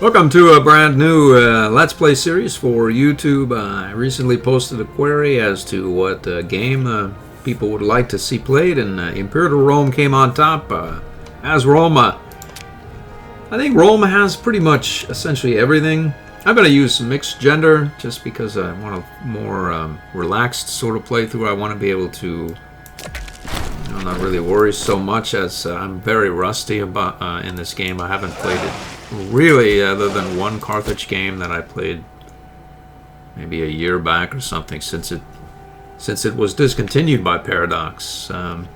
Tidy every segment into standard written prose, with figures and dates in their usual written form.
Welcome to a brand new Let's Play series for YouTube. I recently posted a query as to what game people would like to see played, and Imperator Rome came on top as Roma. I think Rome has pretty much essentially everything. I'm going to use mixed gender just because I want a more relaxed sort of playthrough. I want to be able to not really worry so much, as I'm very rusty about in this game. I haven't played it really other than one Carthage game that I played maybe a year back or something, since it was discontinued by Paradox. So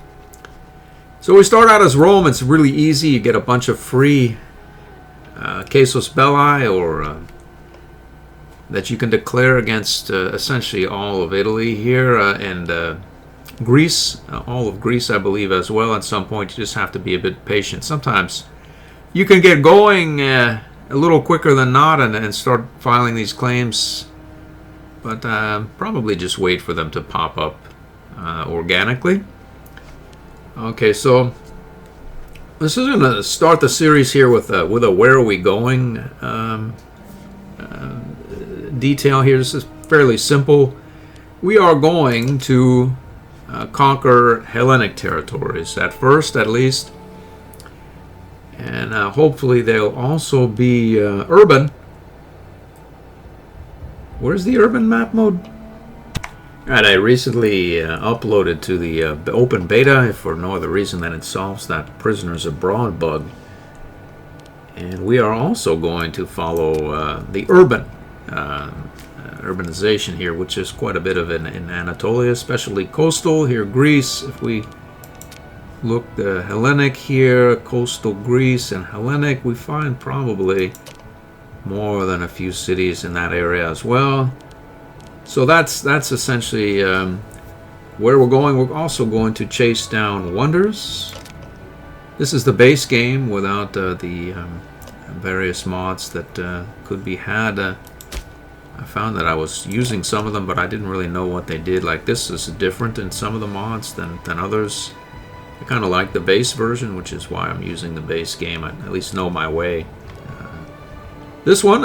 we start out as Rome. It's really easy. You get a bunch of free casus belli, or that you can declare against essentially all of Italy here, and Greece, all of Greece, I believe, as well. At some point, you just have to be a bit patient. Sometimes you can get going a little quicker than not and start filing these claims, but probably just wait for them to pop up organically. Okay, so this is going to start the series here with a where are we going detail here. This is fairly simple. We are going to conquer Hellenic territories at first, at least. And hopefully they'll also be urban. Where's the urban map mode? Alright, I recently uploaded to the open beta, if for no other reason than it solves that prisoners abroad bug. And we are also going to follow the urban urbanization here, which is quite a bit of it in Anatolia, especially coastal. Here, Greece, if we look Hellenic here, coastal Greece and Hellenic, we find probably more than a few cities in that area as well. So that's essentially where we're going. We're also going to chase down wonders. This is the base game without the various mods that could be had. I found that I was using some of them, but I didn't really know what they did. Like, this is different in some of the mods than others. I kind of like the base version, which is why I'm using the base game. I at least know my way. This one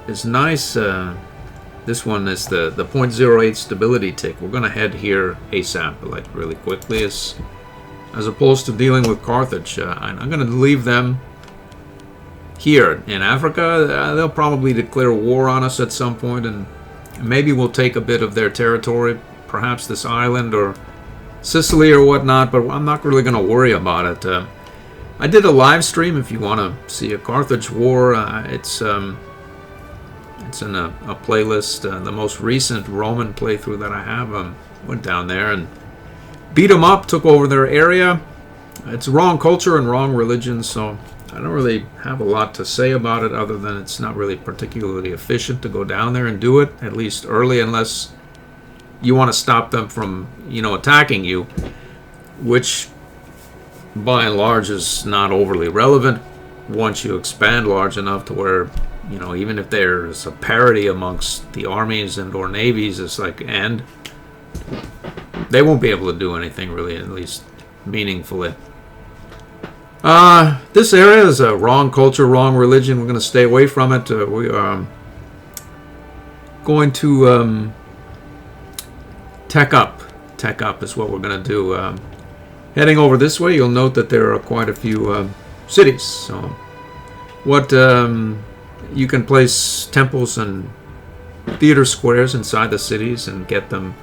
is nice. This one is the 0.08 stability tick. We're going to head here ASAP, like really quickly, as opposed to dealing with Carthage. I'm going to leave them here in Africa. They'll probably declare war on us at some point, and maybe we'll take a bit of their territory, perhaps this island or Sicily or whatnot, but I'm not really going to worry about it. I did a live stream if you want to see a Carthage war. It's in a playlist. The most recent Roman playthrough that I have, went down there and beat them up, took over their area. It's wrong culture and wrong religion, so I don't really have a lot to say about it, other than it's not really particularly efficient to go down there and do it, at least early, unless you want to stop them from, attacking you, which by and large is not overly relevant once you expand large enough to where, even if there's a parity amongst the armies and or navies, it's like, and they won't be able to do anything really, at least meaningfully. This area is a wrong culture, wrong religion. We're going to stay away from it. We are going to tech up. Tech up is what we're going to do. Heading over this way, you'll note that there are quite a few cities. So, what you can place temples and theater squares inside the cities and get them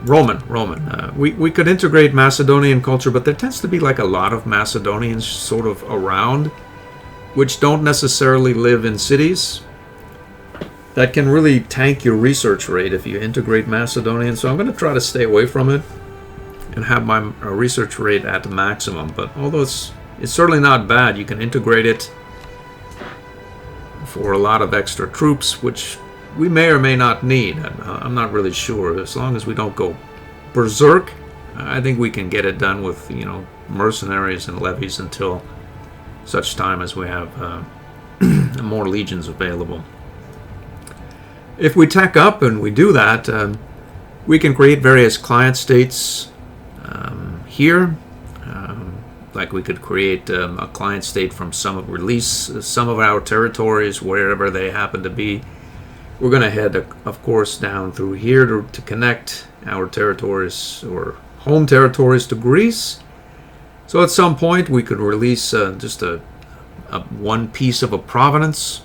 Roman. We could integrate Macedonian culture, but there tends to be like a lot of Macedonians sort of around, which don't necessarily live in cities. That can really tank your research rate if you integrate Macedonian. So I'm going to try to stay away from it and have my research rate at the maximum. But although it's certainly not bad, you can integrate it for a lot of extra troops, which we may or may not need. I'm not really sure. As long as we don't go berserk, I think we can get it done with, mercenaries and levies until such time as we have more legions available. If we tech up and we do that, we can create various client states here. like we could create a client state from release some of our territories wherever they happen to be. We're going to head, of course, down through here to connect our territories or home territories to Greece. So at some point we could release just a one piece of a province.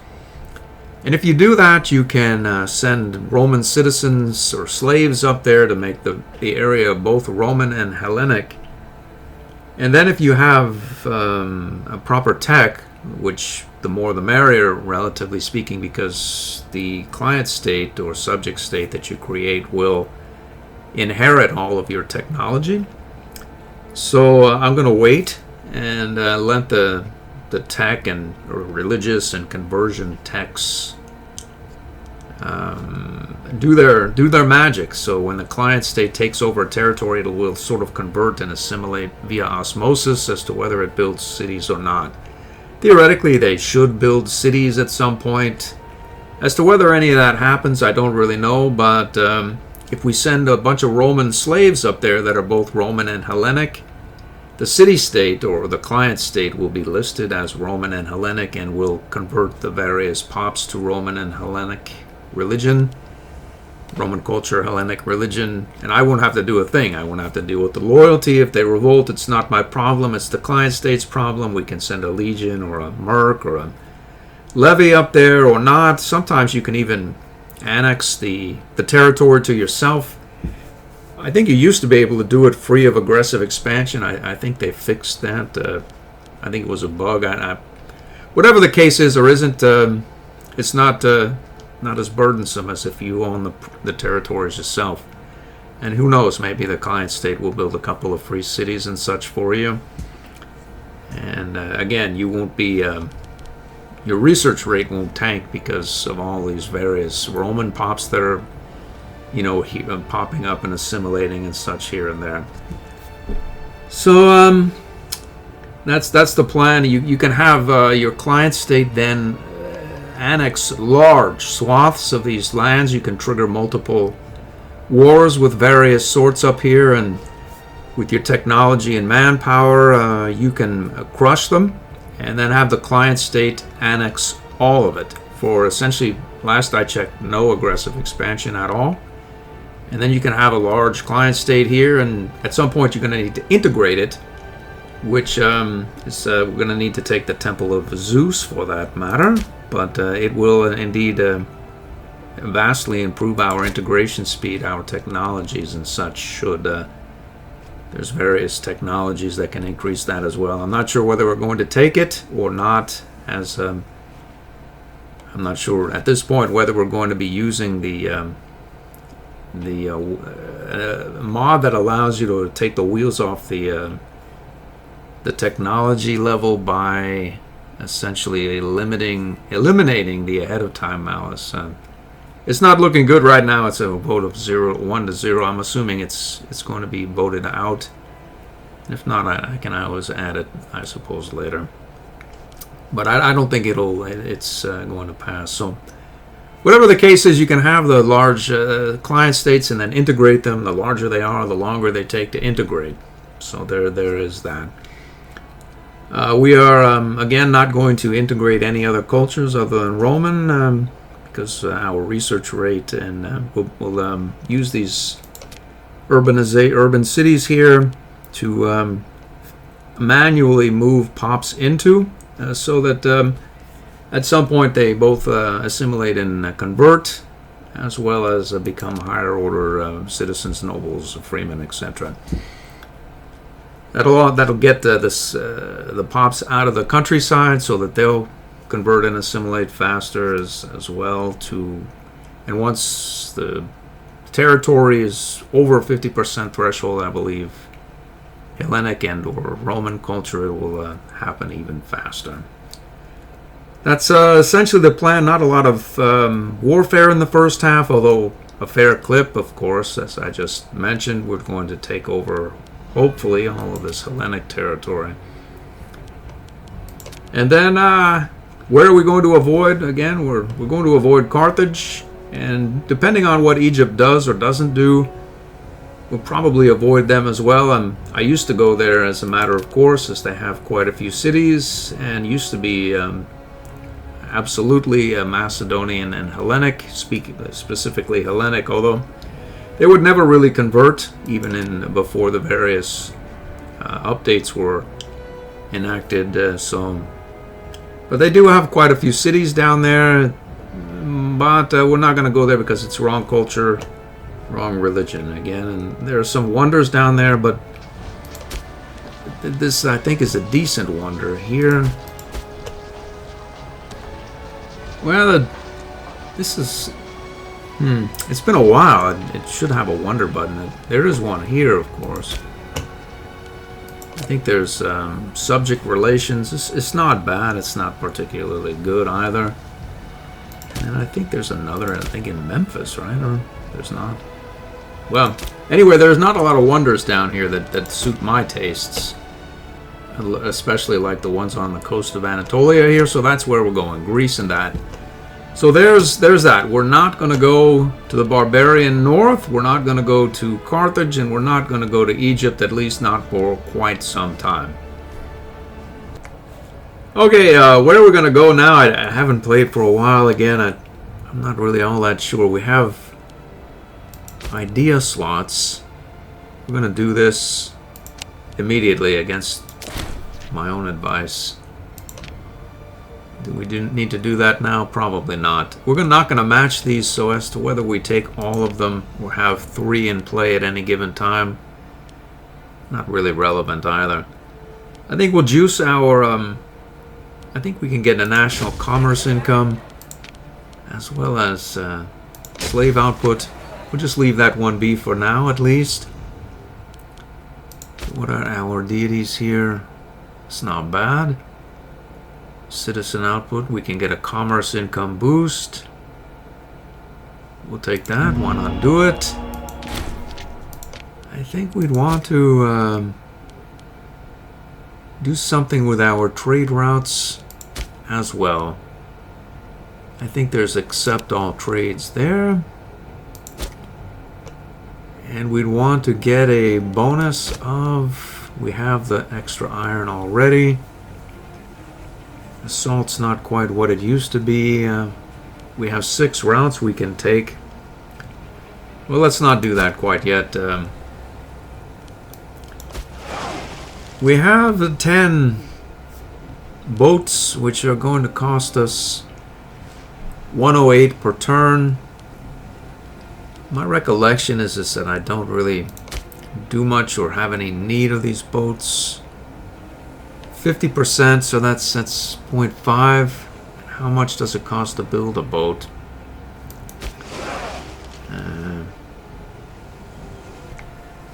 And if you do that, you can send Roman citizens or slaves up there to make the area both Roman and Hellenic. And then if you have a proper tech, which the more the merrier, relatively speaking, because the client state or subject state that you create will inherit all of your technology. So I'm going to wait and let the tech and or religious and conversion techs do their magic. So when the client state takes over a territory, it will sort of convert and assimilate via osmosis as to whether it builds cities or not. Theoretically, they should build cities at some point. As to whether any of that happens, I don't really know, but if we send a bunch of Roman slaves up there that are both Roman and Hellenic, the city-state or the client state will be listed as Roman and Hellenic and will convert the various pops to Roman and Hellenic religion, Roman culture, Hellenic religion, and I won't have to do a thing. I won't have to deal with the loyalty. If they revolt, it's not my problem. It's the client state's problem. We can send a legion or a merc or a levy up there or not. Sometimes you can even annex the territory to yourself. I think you used to be able to do it free of aggressive expansion. I think they fixed that. I think it was a bug. Whatever the case is or isn't, it's not as burdensome as if you own the territories yourself. And who knows, maybe the client state will build a couple of free cities and such for you. And again, you won't be... your research rate won't tank because of all these various Roman pops that are popping up and assimilating and such here and there. So that's the plan. You can have your client state then annex large swaths of these lands. You can trigger multiple wars with various sorts up here, and with your technology and manpower, you can crush them, and then have the client state annex all of it for essentially, last I checked, no aggressive expansion at all. And then you can have a large client state here, and at some point you're going to need to integrate it, which is we're going to need to take the Temple of Zeus for that matter, but it will indeed vastly improve our integration speed, our technologies and such should... there's various technologies that can increase that as well. I'm not sure whether we're going to take it or not, as I'm not sure at this point whether we're going to be using the mod that allows you to take the wheels off the technology level by essentially eliminating the ahead of time malice. It's not looking good right now. It's a vote of 1 to 0. I'm assuming it's going to be voted out. If not, I can always add it, I suppose, later. But I don't think it's going to pass. So whatever the case is, you can have the large client states and then integrate them. The larger they are, the longer they take to integrate. So there is that. We are, again, not going to integrate any other cultures other than Roman, because our research rate, and we'll use these urban cities here to manually move pops into, so that at some point they both assimilate and convert, as well as become higher order citizens, nobles, freemen, etc. That'll get the pops out of the countryside so that they'll convert and assimilate faster as well to, and once the territory is over 50% threshold, I believe Hellenic and or Roman culture will happen even faster. That's essentially the plan. Not a lot of warfare in the first half, although a fair clip, of course, as I just mentioned. We're going to take over, hopefully, all of this Hellenic territory. And then where are we going to avoid? Again, we're going to avoid Carthage, and depending on what Egypt does or doesn't do, we'll probably avoid them as well. I used to go there as a matter of course, as they have quite a few cities and used to be absolutely Macedonian and Hellenic, speaking specifically Hellenic, although they would never really convert, even before the various updates were enacted. But they do have quite a few cities down there. But we're not going to go there because it's wrong culture, wrong religion again. And there are some wonders down there, but this I think is a decent wonder here. Well, this is... it's been a while. It should have a wonder button. There is one here, of course. I think there's subject relations. It's not bad. It's not particularly good either. And I think there's another, I think in Memphis, right? Or there's not. Well, anyway, there's not a lot of wonders down here that suit my tastes. Especially like the ones on the coast of Anatolia here. So that's where we're going, Greece and that. So there's that. We're not going to go to the barbarian north. We're not going to go to Carthage. And we're not going to go to Egypt, at least not for quite some time. Okay, where are we going to go now? I haven't played for a while again. I'm not really all that sure. We have idea slots. We're going to do this immediately against my own advice. Do we need to do that now? Probably not. We're not going to match these so as to whether we take all of them or have 3 in play at any given time. Not really relevant either. I think we'll juice our... I think we can get a national commerce income as well as slave output. We'll just leave that one be for now at least. What are our deities here? It's not bad. Citizen output. We can get a commerce income boost. We'll take that. Why not do it? I think we'd want to do something with our trade routes as well. I think there's accept all trades there. And we'd want to get a bonus of... We have the extra iron already. Assault's not quite what it used to be. We have 6 routes we can take. Well, let's not do that quite yet. We have 10 boats, which are going to cost us 108 per turn. My recollection is that I don't really do much or have any need of these boats. 50%, so that's 0.5. How much does it cost to build a boat?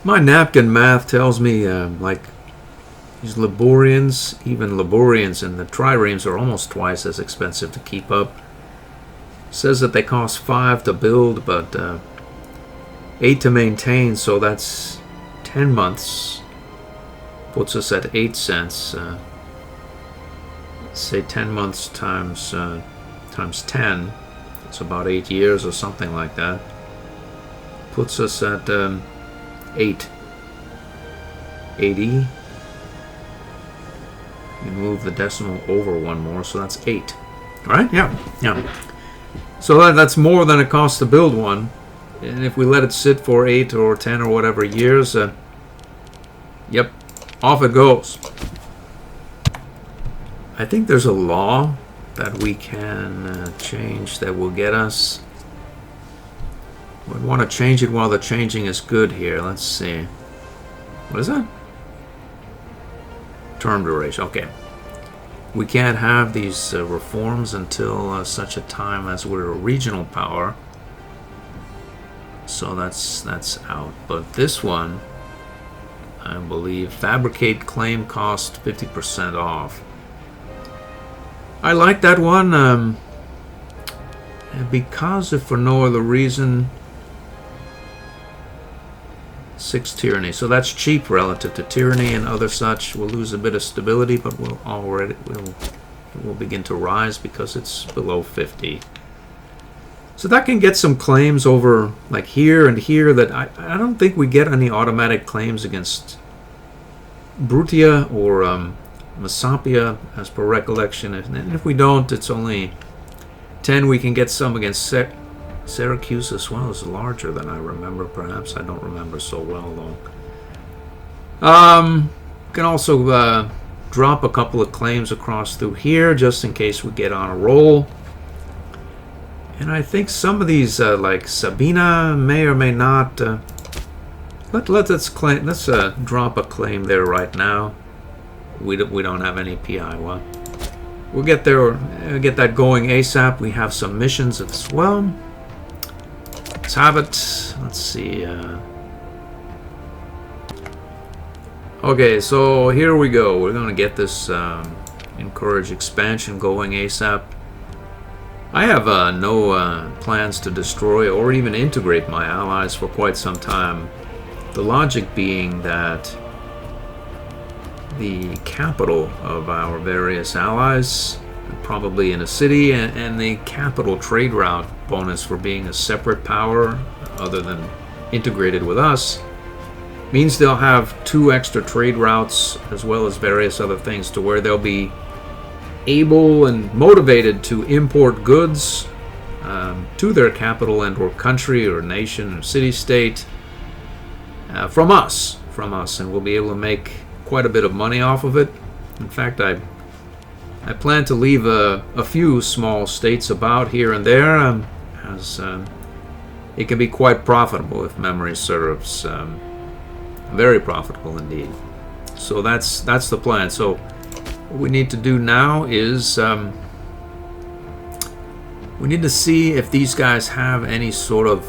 My napkin math tells me like these Liburians, even Liburians and the triremes are almost twice as expensive to keep up. Says that they cost 5 to build, but 8 to maintain, so that's 10 months. Puts us at 8 cents. Say 10 months times 10. It's about 8 years or something like that. Puts us at 80. You move the decimal over one more, so that's 8. Right? Yeah. So that's more than it costs to build one. And if we let it sit for 8 or 10 or whatever years, yep, off it goes. I think there's a law that we can change that will get us. We want to change it while the changing is good here. Let's see. What is that? Term duration. Okay. We can't have these reforms until such a time as we're a regional power. So that's out. But this one, I believe, fabricate claim cost 50% off. I like that one because if for no other reason, 6 tyranny. So that's cheap relative to tyranny and other such. We'll lose a bit of stability, but it will begin to rise because it's below 50. So that can get some claims over like here and here that I don't think we get any automatic claims against Brutia or Messapia as per recollection. And if we don't, it's only 10. We can get some against Syracuse as well. It's larger than I remember, perhaps. I don't remember so well, though. Can also drop a couple of claims across through here, just in case we get on a roll. And I think some of these, like Sabina, may or may not. Let's drop a claim there right now. We don't have any PI. Well, we'll get there. Get that going ASAP. We have some missions as well. Let's have it. Let's see. Okay, so here we go. We're gonna get this encourage expansion going ASAP. I have no plans to destroy or even integrate my allies for quite some time. The logic being that the capital of our various allies, probably in a city, and the capital trade route bonus for being a separate power other than integrated with us, means they'll have 2 extra trade routes as well as various other things to where they'll be able and motivated to import goods to their capital and or country or nation or city-state from us, and we'll be able to make quite a bit of money off of it. In fact, I plan to leave a few small states about here and there, as it can be quite profitable if memory serves. Very profitable indeed. So that's the plan. So what we need to do now is we need to see if these guys have any sort of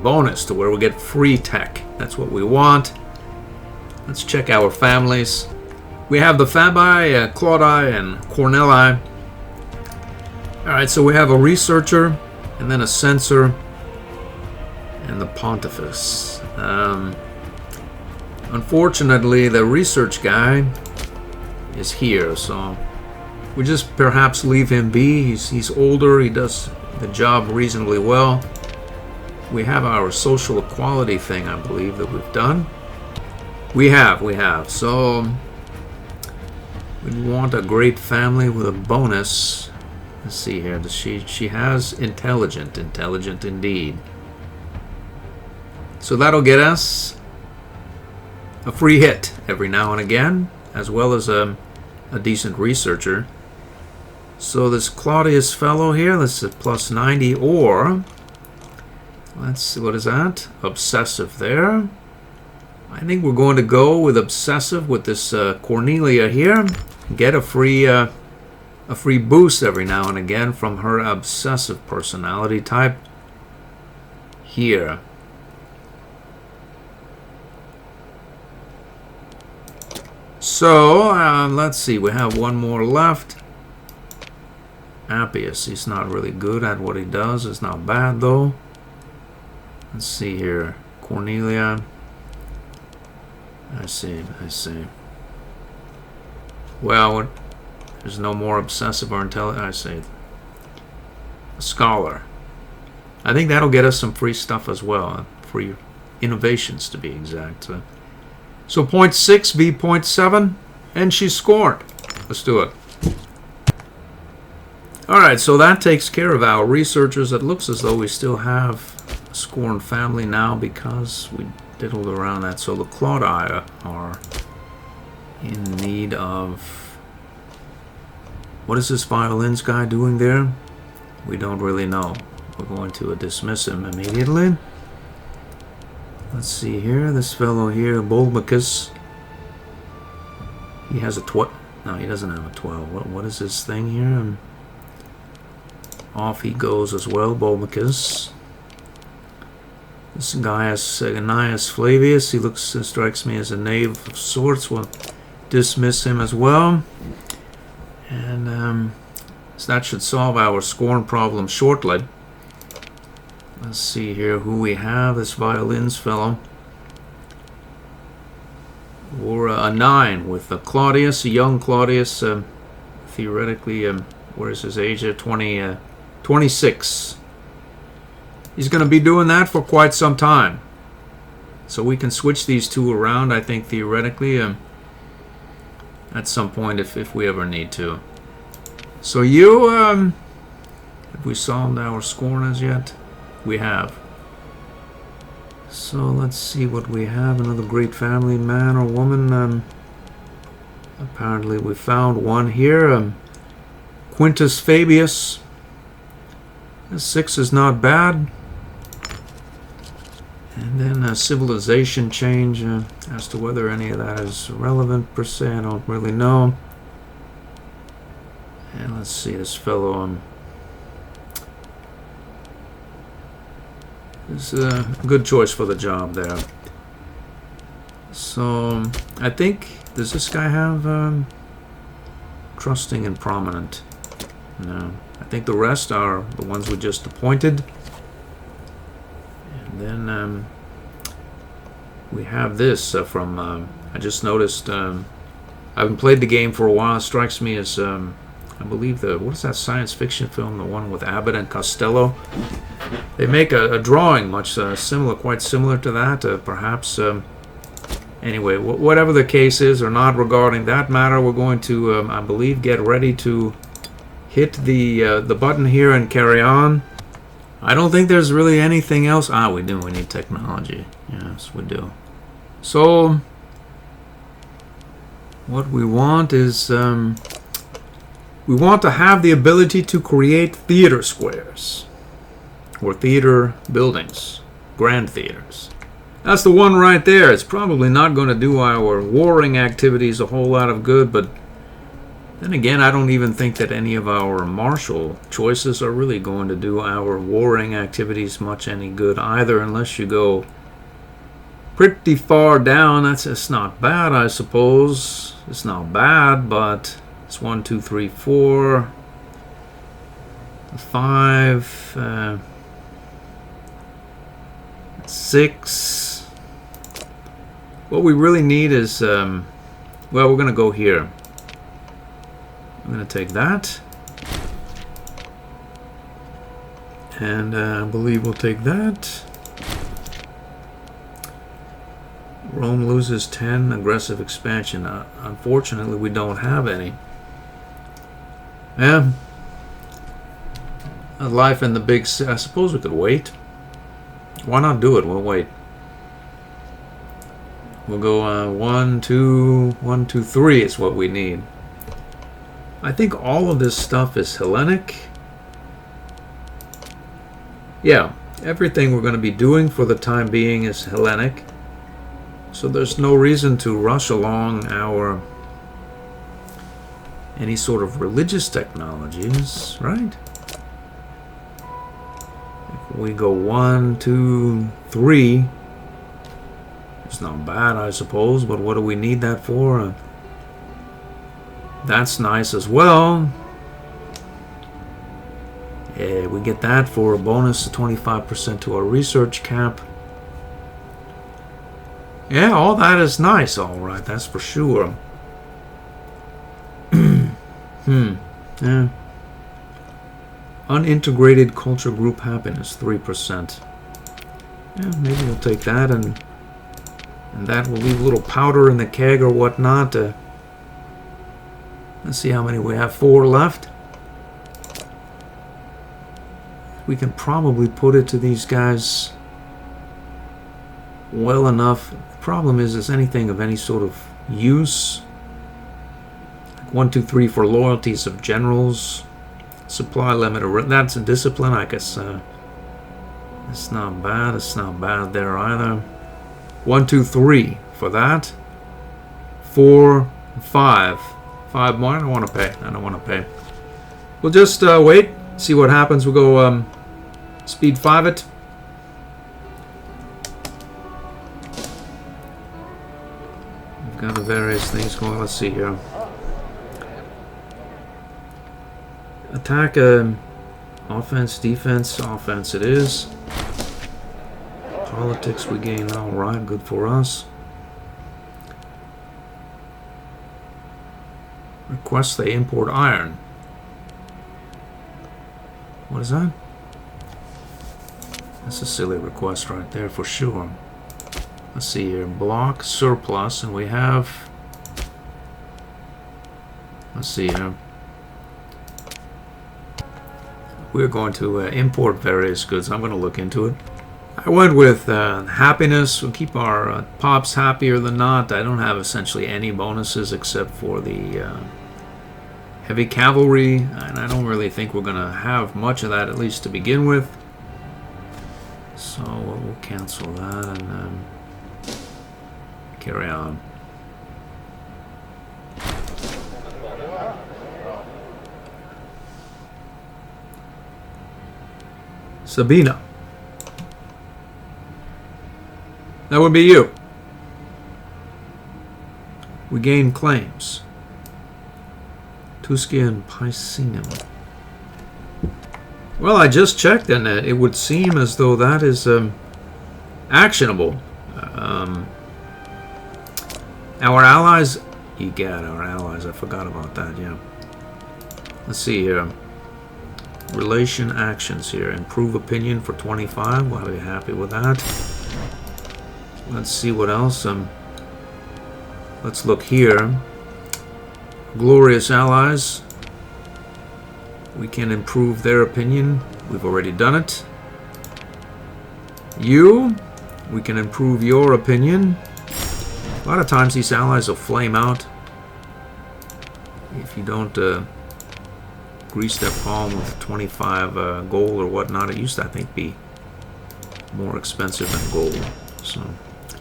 bonus to where we get free tech. That's what we want. Let's check our families. We have the Fabii, Claudi, and Corneli. Alright, so we have a researcher, and then a censor, and the pontifex. Unfortunately, the research guy is here, so we just perhaps leave him be. He's older, he does the job reasonably well. We have our social equality thing, I believe, that we've done. We have. So we want a great family with a bonus. Let's see here. She has intelligent indeed. So that'll get us a free hit every now and again, as well as a decent researcher. So this Claudius fellow here, this is plus 90, or let's see, what is that? Obsessive there. I think we're going to go with obsessive with this Cornelia here. Get a free boost every now and again from her obsessive personality type here. So let's see, we have one more left. Appius, he's not really good at what he does. It's not bad though. Let's see here, Cornelia. I see. Well, there's no more obsessive or intelligent. I see. A scholar. I think that'll get us some free stuff as well. Free innovations, to be exact. So 0.6 v 0.7, and she's scorned. Let's do it. Alright, so that takes care of our researchers. It looks as though we still have a scorned family now because we diddled around that. So the Claudi are in need of... What is this violins guy doing there? We don't really know. We're going to dismiss him immediately. Let's see here. This fellow here, Bolmicus. He has a 12. No, he doesn't have a 12. What is this thing here? Off he goes as well, Bolmicus. This guy is Gnaeus Flavius. He strikes me as a knave of sorts. We'll dismiss him as well. And so that should solve our scorn problem shortly. Let's see here who we have. This violins fellow. Or a 9 with Claudius, a young Claudius. Theoretically, where's his age? 20 26. He's going to be doing that for quite some time. So we can switch these two around, I think, theoretically, at some point if we ever need to. So you, have we solved our scorn as yet? We have. So let's see what we have. Another great family, man or woman. Apparently we found one here. Quintus Fabius. 6 is not bad. And then a civilization change. As to whether any of that is relevant per se, I don't really know. And let's see, this fellow is a good choice for the job there. So I think, does this guy have trusting and prominent? No. I think the rest are the ones we just appointed. And then we have this from, I just noticed, I haven't played the game for a while. It strikes me as, I believe what is that science fiction film, the one with Abbott and Costello? They make a drawing much similar, quite similar to that, perhaps. Anyway, whatever the case is or not regarding that matter, we're going to, I believe, get ready to hit the button here and carry on. I don't think there's really anything else. We do. We need technology. Yes, we do. So, what we want is, we want to have the ability to create theater squares. Or theater buildings. Grand theaters. That's the one right there. It's probably not going to do our warring activities a whole lot of good, but then again, I don't even think that any of our martial choices are really going to do our warring activities much any good either, unless you go pretty far down. It's not bad, I suppose. It's not bad, but it's 1, 2, 3, 4, 5, 6. What we really need is, well, we're going to go here. I'm going to take that. And I believe we'll take that. Rome loses 10, aggressive expansion. Unfortunately, we don't have any. Yeah. Life in the big city. I suppose we could wait. Why not do it? We'll wait. We'll go 1, 2, 1, 2, 3 is what we need. I think all of this stuff is Hellenic. Yeah, everything we're going to be doing for the time being is Hellenic. So there's no reason to rush along our any sort of religious technologies, right? If we go 1, 2, 3, it's not bad, I suppose, but what do we need that for? That's nice as well. Yeah, we get that for a bonus of 25% to our research cap. Yeah, all that is nice, alright, that's for sure. Yeah. Unintegrated culture group happiness, 3%. Yeah, maybe we'll take that, and that will leave a little powder in the keg or whatnot. Let's see how many we have. 4 left. We can probably put it to these guys well enough. The problem is anything of any sort of use. Like 1, 2, 3 for loyalties of generals. Supply limit, that's a discipline, I guess. It's not bad. It's not bad there either. 1, 2, 3 for that. 4, 5. 5 more. I don't want to pay. I don't want to pay. We'll just wait. See what happens. We'll go speed 5 it. We've got the various things going. Let's see here. Attack, offense, defense, offense it is. Politics we gain, alright, good for us. Request they import iron. What is that? That's a silly request right there for sure. Let's see here. Block surplus, and we have... Let's see here. We're going to import various goods. I'm going to look into it. I went with happiness. We'll keep our pops happier than not. I don't have essentially any bonuses except for the heavy cavalry, and I don't really think we're going to have much of that, at least to begin with. So we'll cancel that and carry on. Sabina. That would be you. We gain claims. Tuscia and Picenum. Well, I just checked, and it would seem as though that is actionable. Our allies... Egad, our allies. I forgot about that, yeah. Let's see here. Relation actions here. Improve opinion for 25. We'll be happy with that. Let's see what else. Let's look here. Glorious allies. We can improve their opinion. We've already done it. You. We can improve your opinion. A lot of times these allies will flame out if you don't grease their palm with 25 gold or whatnot. It used to, I think, be more expensive than gold. So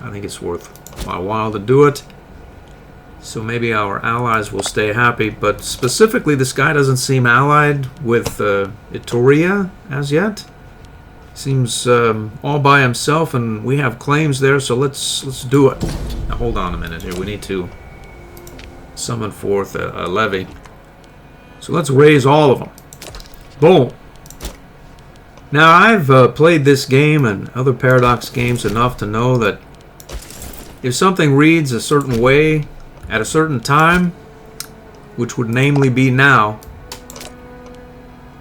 I think it's worth my while to do it. So maybe our allies will stay happy. But specifically, this guy doesn't seem allied with Itoria as yet. Seems all by himself, and we have claims there. So let's do it. Now hold on a minute here. We need to summon forth a levy. So let's raise all of them. Boom. Now I've played this game and other Paradox games enough to know that if something reads a certain way at a certain time, which would namely be now,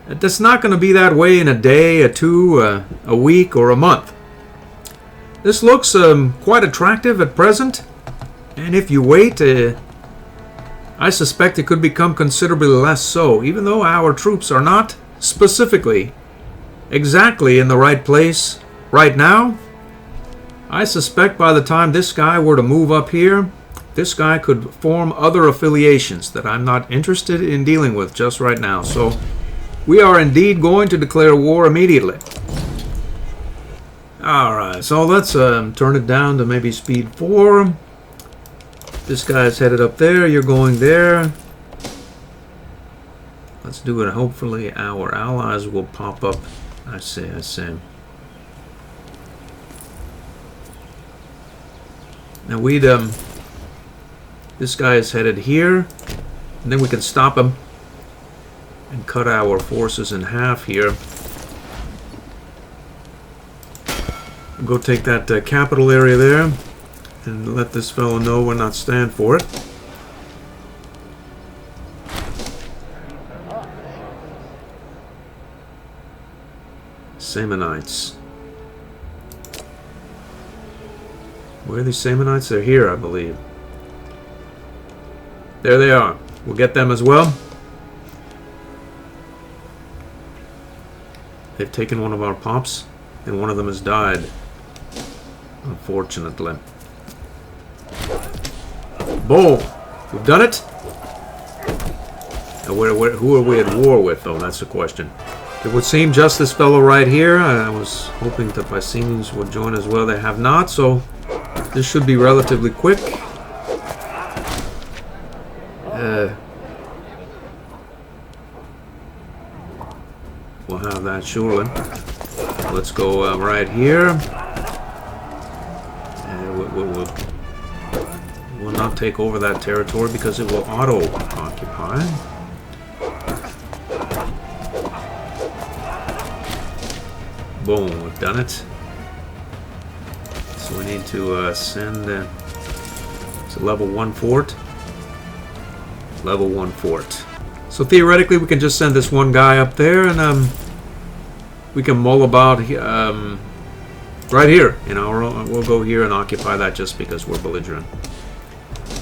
it's not going to be that way in a day, a two, a week, or a month. This looks quite attractive at present, and if you wait, I suspect it could become considerably less so, even though our troops are not specifically exactly in the right place right now. I suspect by the time this guy were to move up here, this guy could form other affiliations that I'm not interested in dealing with just right now. So we are indeed going to declare war immediately. Alright, so let's turn it down to maybe speed 4. This guy's headed up there, you're going there. Let's do it. Hopefully our allies will pop up. I see. Now we'd this guy is headed here, and then we can stop him and cut our forces in half here. Go take that capital area there and let this fellow know we're not stand for it. Samonites. Where are these Samonites? They're here, I believe. There they are. We'll get them as well. They've taken one of our pops, and one of them has died, unfortunately. Boom! We've done it! Now, who are we at war with, though? That's the question. It would seem just this fellow right here. I was hoping the Piscenes would join as well. They have not, so this should be relatively quick. We'll have that surely. Let's go right here. We'll not take over that territory because it will auto-occupy. Boom, we've done it. So we need to send... it's a level 1 fort. Level 1 fort. So theoretically we can just send this one guy up there and we can mull about right here. You know, we'll go here and occupy that just because we're belligerent.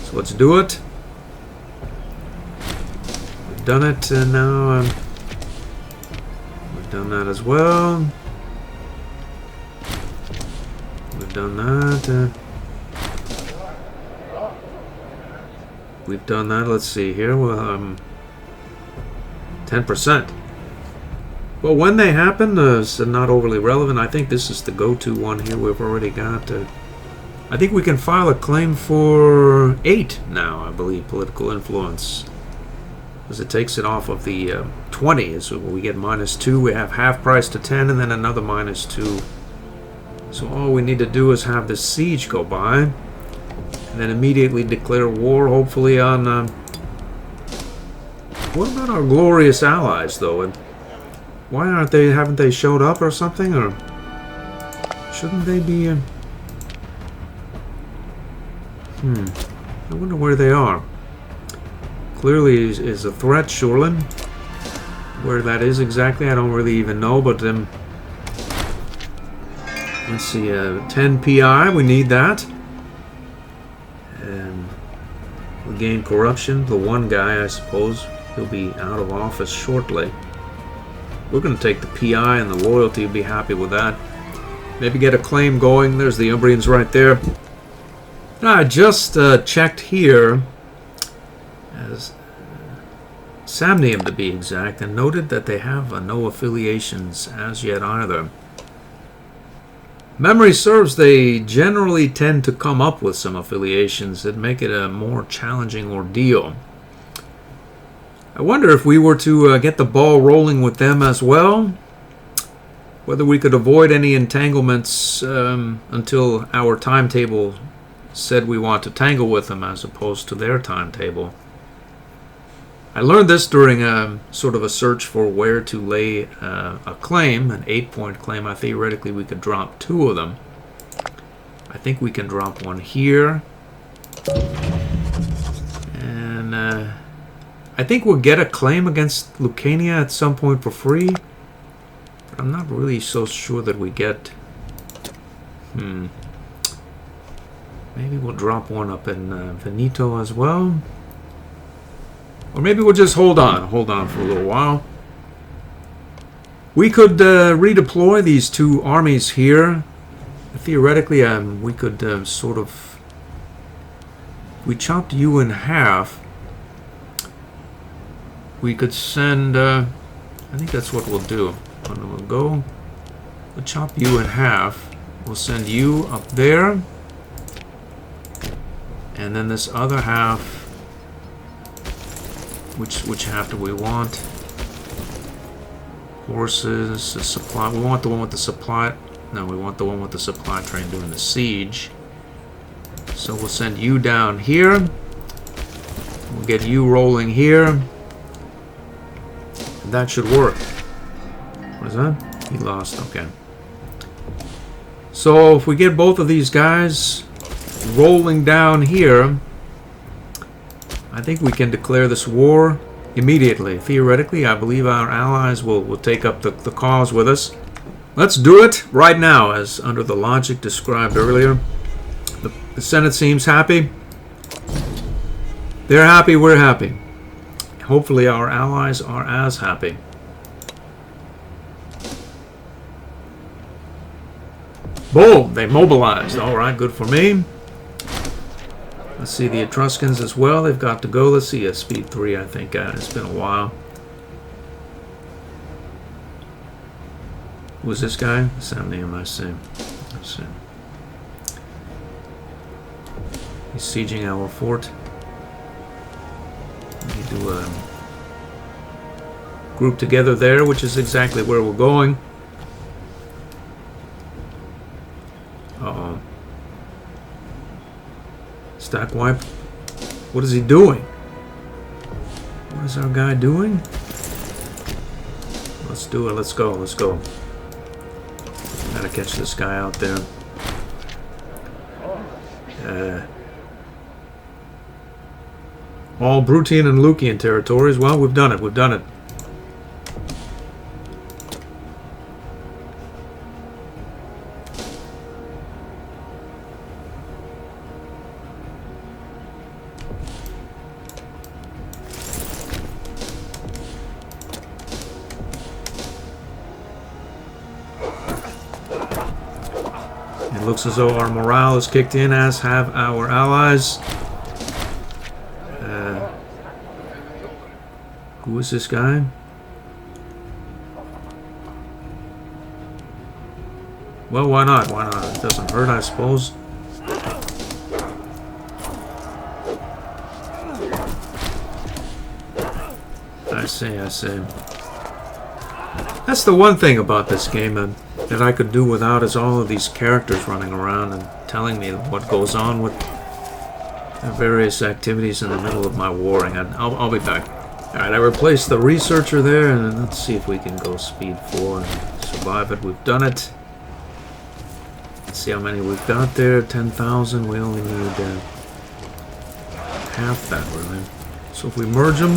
So let's do it. We've done it, and now we've done that as well. We've done that. We've done that. Let's see here. Well, 10%. Well, when they happen is not overly relevant. I think this is the go-to one here. We've already got. I think we can file a claim for 8 now. I believe political influence, because it takes it off of the 20. So we get -2. We have half price to 10, and then another -2. So all we need to do is have the siege go by, and then immediately declare war, hopefully on... what about our glorious allies, though? And why haven't they showed up or something? Or shouldn't they be... I wonder where they are. Clearly is a threat, surely. Where that is exactly, I don't really even know, but... let's see, 10 PI, we need that. We gain corruption. The one guy, I suppose, he'll be out of office shortly. We're going to take the PI and the loyalty, be happy with that. Maybe get a claim going. There's the Umbrians right there. Now, I just checked here, as Samnium to be exact, and noted that they have no affiliations as yet either. Memory serves, they generally tend to come up with some affiliations that make it a more challenging ordeal. I wonder if we were to get the ball rolling with them as well, whether we could avoid any entanglements until our timetable said we want to tangle with them as opposed to their timetable. I learned this during a sort of a search for where to lay a claim, an 8-point claim. Theoretically, we could drop 2 of them. I think we can drop one here. And I think we'll get a claim against Lucania at some point for free. But I'm not really so sure that we get... Maybe we'll drop one up in Veneto as well. Or maybe we'll just hold on for a little while. We could redeploy these 2 armies here. Theoretically, we could sort of... we chopped you in half. We could send... I think that's what we'll do. We'll chop you in half. We'll send you up there. And then this other half... Which half do we want? Horses, a supply. We want the one with the supply. No, we want the one with the supply train doing the siege. So we'll send you down here. We'll get you rolling here. And that should work. What is that? He lost. Okay. So if we get both of these guys rolling down here, I think we can declare this war immediately. Theoretically, I believe our allies will take up the cause with us. Let's do it right now, as under the logic described earlier. The Senate seems happy. They're happy, we're happy. Hopefully our allies are as happy. Boom! They mobilized. Alright, good for me. Let's see the Etruscans as well. They've got to go. Let's see, speed 3, I think. It's been a while. Who's this guy? Samnium, I see. Let's see. He's sieging our fort. We do a group together there, which is exactly where we're going. Uh-oh. Stack wipe. What is he doing? What is our guy doing? Let's do it. Let's go. Let's go. Gotta catch this guy out there. All Brutian and Lucian territories. Well, we've done it. We've done it. looks as though our morale is kicked in, as have our allies. Who is this guy? Well, why not? Why not? It doesn't hurt, I suppose. I see, I see. That's the one thing about this game that I could do without, is all of these characters running around and telling me what goes on with the various activities in the middle of my warring. I'll be back. Alright, I replaced the researcher there, and let's see if we can go speed 4 and survive it. We've done it. Let's see how many we've got there. 10,000. We only need half that, really. So if we merge them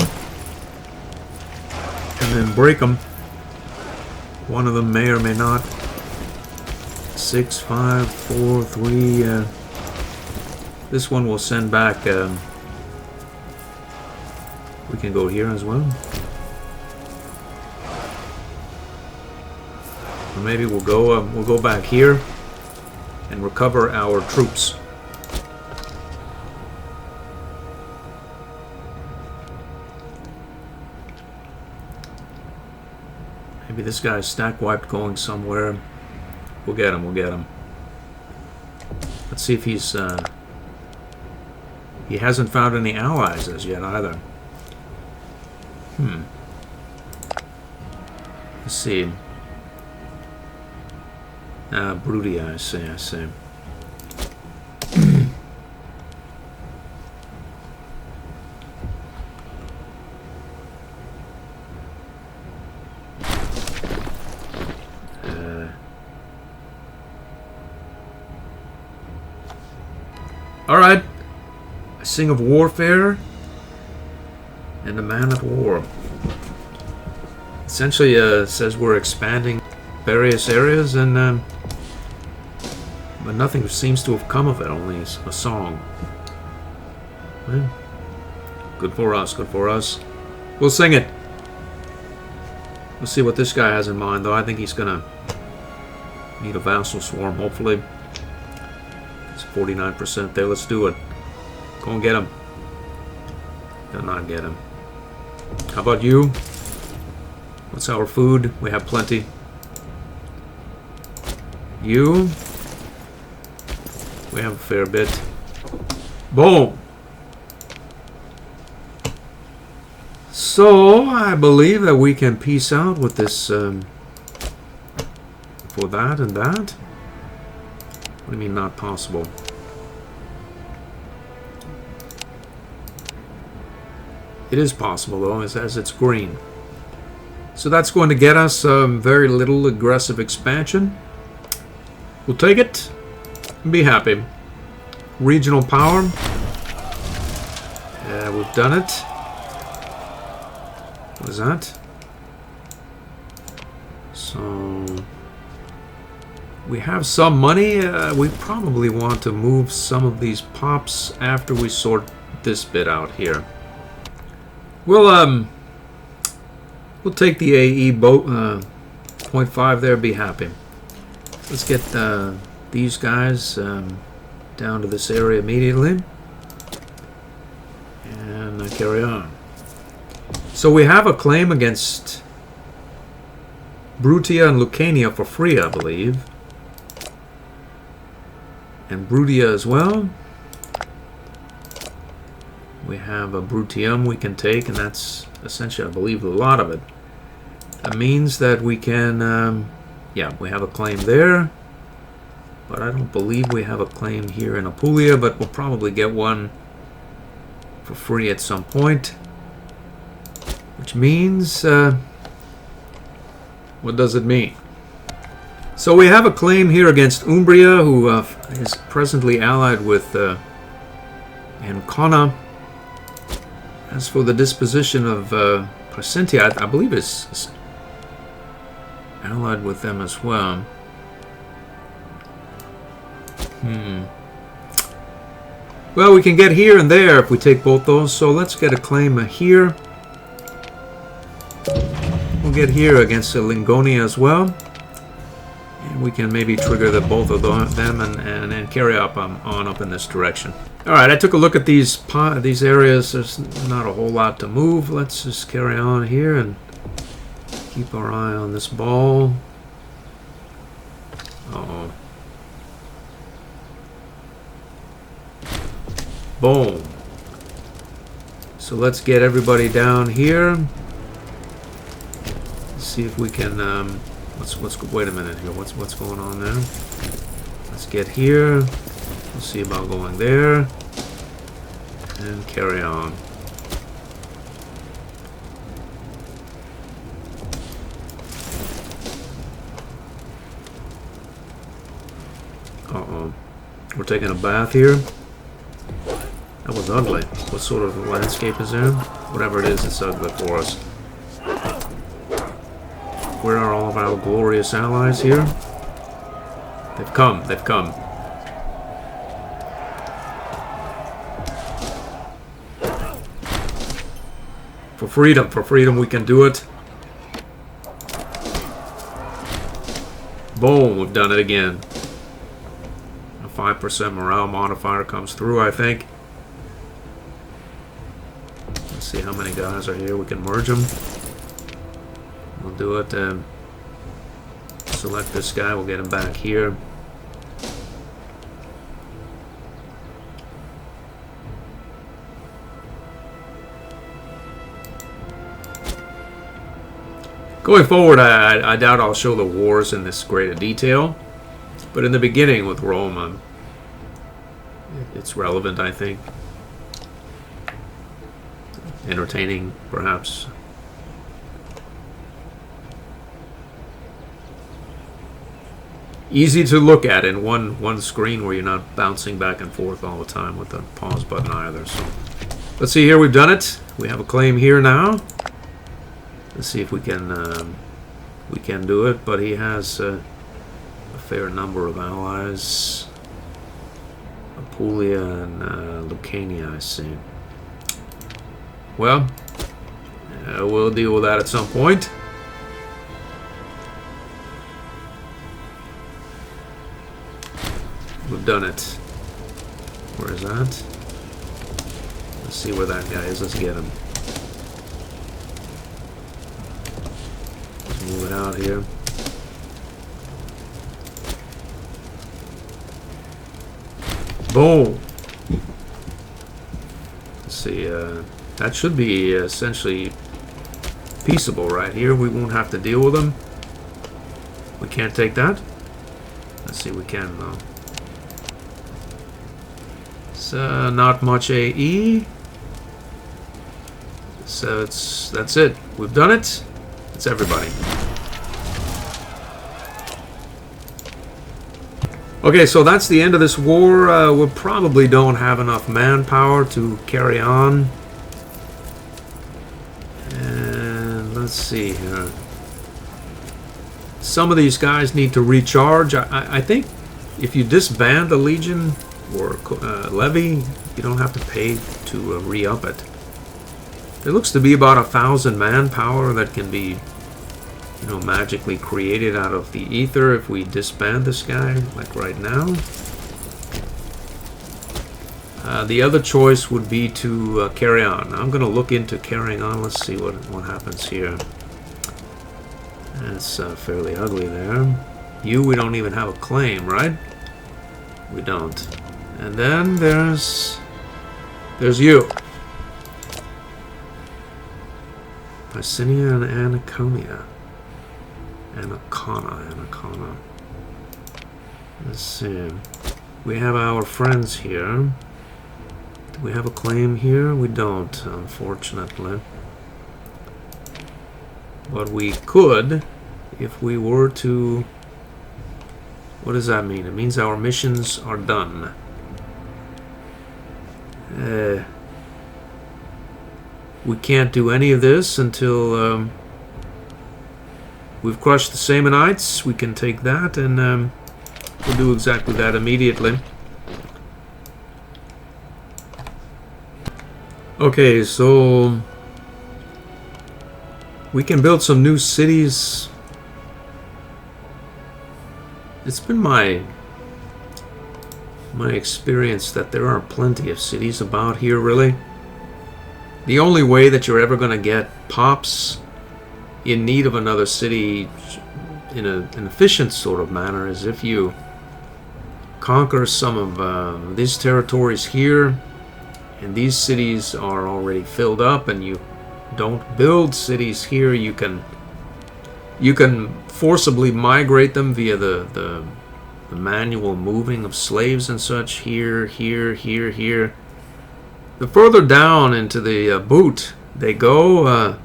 and then break them, one of them may or may not. 6, 5, 4, 3. This one will send back. We can go here as well. Or maybe we'll go back here and recover our troops. Maybe this guy's stack wiped going somewhere. We'll get him, we'll get him. Let's see if he's... he hasn't found any allies as yet either. Let's see. Brutia, I see, I see. Alright. I sing of warfare and a man of war. Essentially, it says we're expanding various areas, and but nothing seems to have come of it. Only a song. Well, good for us. Good for us. We'll sing it. We'll see what this guy has in mind, though. I think he's gonna need a vassal swarm. Hopefully, it's 49% there. Let's do it. Go and get him. Do not get him. How about you? What's our food? We have plenty. You? We have a fair bit. Boom! So, I believe that we can peace out with this, for that and that. What do you mean not possible? It is possible, though, as it's green. So that's going to get us very little aggressive expansion. We'll take it and be happy. Regional power. Yeah, we've done it. What is that? So we have some money. We probably want to move some of these pops after we sort this bit out here. We'll take the AE boat 0.5 there. Be happy. Let's get these guys down to this area immediately, and carry on. So we have a claim against Brutia and Lucania for free, I believe, and Brutia as well. We have a Brutium we can take, and that's essentially, I believe, a lot of it. That means that we can, yeah, we have a claim there, but I don't believe we have a claim here in Apulia, but we'll probably get one for free at some point, which means, what does it mean? So we have a claim here against Umbria, who is presently allied with Ancona. As for the disposition of Placentia, I believe it's allied with them as well. Well, we can get here and there if we take both those, so let's get a claim here. We'll get here against Lingonia as well. And we can maybe trigger both of them and carry on up in this direction. All right, I took a look at these areas. There's not a whole lot to move. Let's just carry on here and keep our eye on this ball. Uh-oh. Boom. So let's get everybody down here. Let's see if we can. Wait a minute here. What's going on there? Let's get here. We'll see about going there and carry on. Uh-oh. We're taking a bath here. That was ugly. What sort of landscape is there? Whatever it is, it's ugly for us. Where are all of our glorious allies here? They've come. They've come. For freedom, we can do it. Boom, we've done it again. A 5% morale modifier comes through, I think. Let's see how many guys are here. We can merge them. We'll do it. Select this guy. We'll get him back here. Going forward, I doubt I'll show the wars in this greater detail, but in the beginning with Rome, it's relevant, I think. Entertaining, perhaps. Easy to look at in one screen where you're not bouncing back and forth all the time with the pause button either. So let's see here, we've done it. We have a claim here now. Let's see if we can do it, but he has a fair number of allies. Apulia and Lucania, I see. Well, we'll deal with that at some point. We've done it. Where is that? Let's see where that guy is. Let's get him. Let's move it out here. Boom! Let's see. That should be essentially peaceable right here. We won't have to deal with them. We can't take that. Let's see, we can though. It's not much AE. So that's it. We've done it. It's everybody. Okay, so that's the end of this war. We probably don't have enough manpower to carry on. And let's see here. Some of these guys need to recharge. I think if you disband the Legion or levy, you don't have to pay to re-up it. There looks to be about 1,000 manpower that can be, you know, magically created out of the ether if we disband this guy, like right now. The other choice would be to carry on. I'm going to look into carrying on. Let's see what happens here. It's fairly ugly there. We don't even have a claim, right? We don't. And then there's you. Picinia and Anaconia. Anacona. Let's see. We have our friends here. Do we have a claim here? We don't, unfortunately. But we could, if we were to... What does that mean? It means our missions are done. We can't do any of this until we've crushed the Samanites. We can take that, and we'll do exactly that immediately. Okay, so we can build some new cities. It's been my experience that there are plenty of cities about here, really. The only way that you're ever going to get pops in need of another city in an efficient sort of manner is if you conquer some of these territories here, and these cities are already filled up, and you don't build cities here. You can forcibly migrate them via the manual moving of slaves and such. Here. The further down into the boot they go,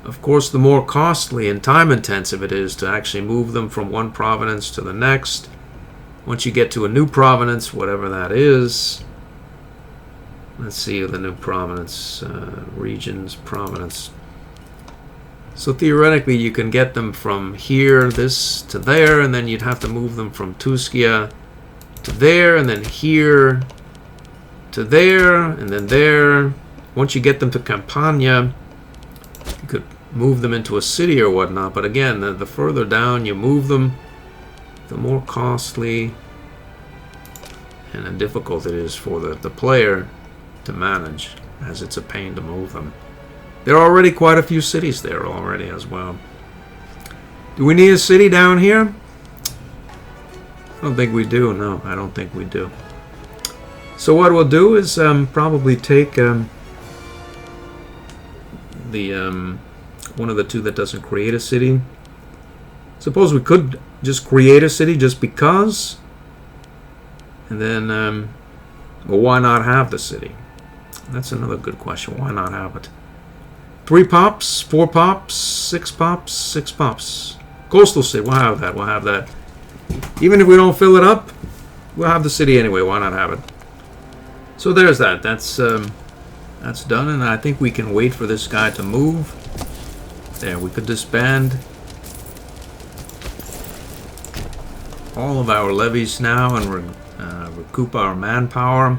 of course, the more costly and time intensive it is to actually move them from one province to the next. Once you get to a new province, whatever that is, let's see the new province, regions, province. So theoretically, you can get them from here, this to there, and then you'd have to move them from Tuscia to there, and then here to there, and then there. Once you get them to Campania, you could move them into a city or whatnot. But again, the further down you move them, the more costly and difficult it is for the player to manage, as it's a pain to move them. There are already quite a few cities there already as well. Do we need a city down here? I don't think we do. No, I don't think we do. So what we'll do is probably take the one of the two that doesn't create a city. Suppose we could just create a city just because, and then well, why not have the city? That's another good question. Why not have it? 3 pops, 4 pops, 6 pops, 6 pops. Coastal city, we'll have that. We'll have that. Even if we don't fill it up, we'll have the city anyway. Why not have it? So there's that. That's done, and I think we can wait for this guy to move. There, we could disband all of our levies now and recoup our manpower.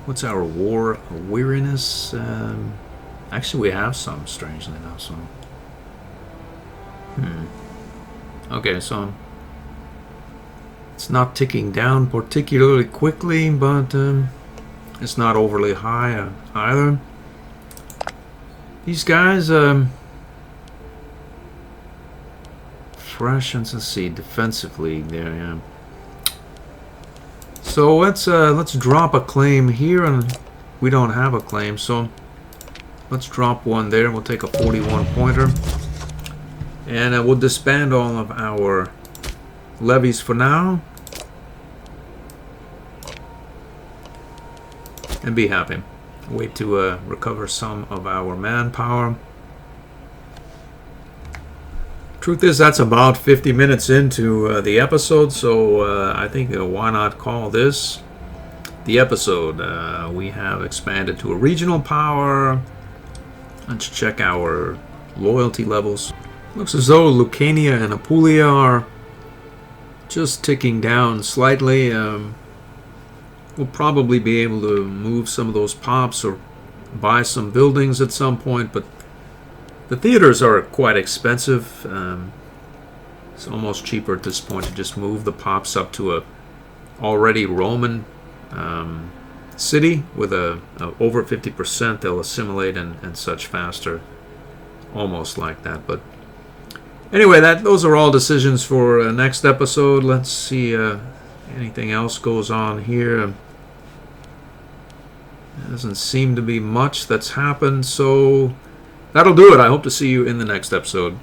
What's our war weariness? Actually, we have some, strangely enough. So, okay, so it's not ticking down particularly quickly, but it's not overly high either. These guys, fresh, and let's see, defensively there, yeah. So let's drop a claim here, and we don't have a claim, so let's drop one there. We'll take a 41 pointer, and we'll disband all of our levies for now, and be happy. Wait to recover some of our manpower. Truth is, that's about 50 minutes into the episode, so I think why not call this the episode. We have expanded to a regional power. Let's check our loyalty levels. Looks as though Lucania and Apulia are just ticking down slightly. We'll probably be able to move some of those pops or buy some buildings at some point, but the theaters are quite expensive. It's almost cheaper at this point to just move the pops up to a already Roman city with a over 50%. They'll assimilate and such faster, almost like that. But anyway, those are all decisions for next episode. Let's see anything else goes on here. There doesn't seem to be much that's happened, so that'll do it. I hope to see you in the next episode.